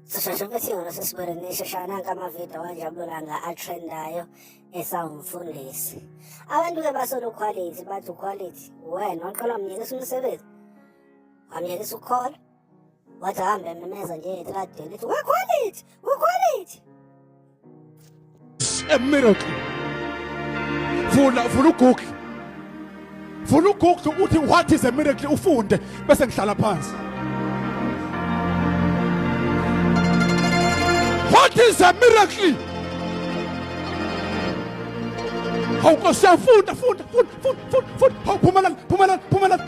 Sishashabathiyo sesibone shashana kamavidiyo wanjabulanga atrendayo esawumfundisi. Abantu ke basola quality bathi quality wena waqala umnyekisa umsebenzi. Wamnyekisa ukhola. Wathi hambe ememeza nje etradeni ethi quality, quality. A miracle. Funa uGoogle. Funa uGoogle uthi what is a miracle ufunde bese ngihlala phansi. What is a miracle? How can you funda. How Pumalan. Funda.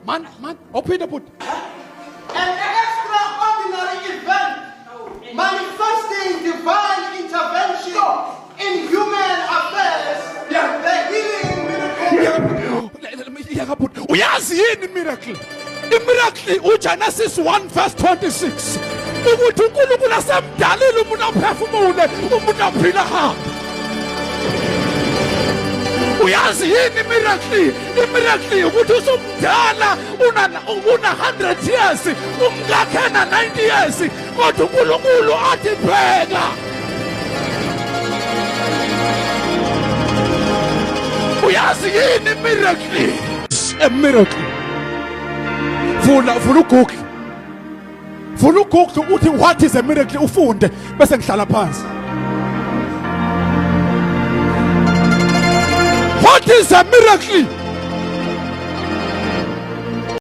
Man, open the book. An extraordinary event manifesting divine intervention in human affairs. The healing miracle. Uyazi yini miracle? Miracle uGenesis 1 verse 26. Ukuthi uNkulunkulu asemdalile umuntu aphefumule, umuntu aphila hamba. Uyazi yini miracle? Miracle ukuthi usumdala una 100 years, umngakhe na 90 years, kodwa uNkulunkulu athi phela. Uyazi yini miracle? A miracle. Funa uGoogle. Funa uGoogle uthi what is a miracle ufunde bese ngihlala phansi. What is a miracle?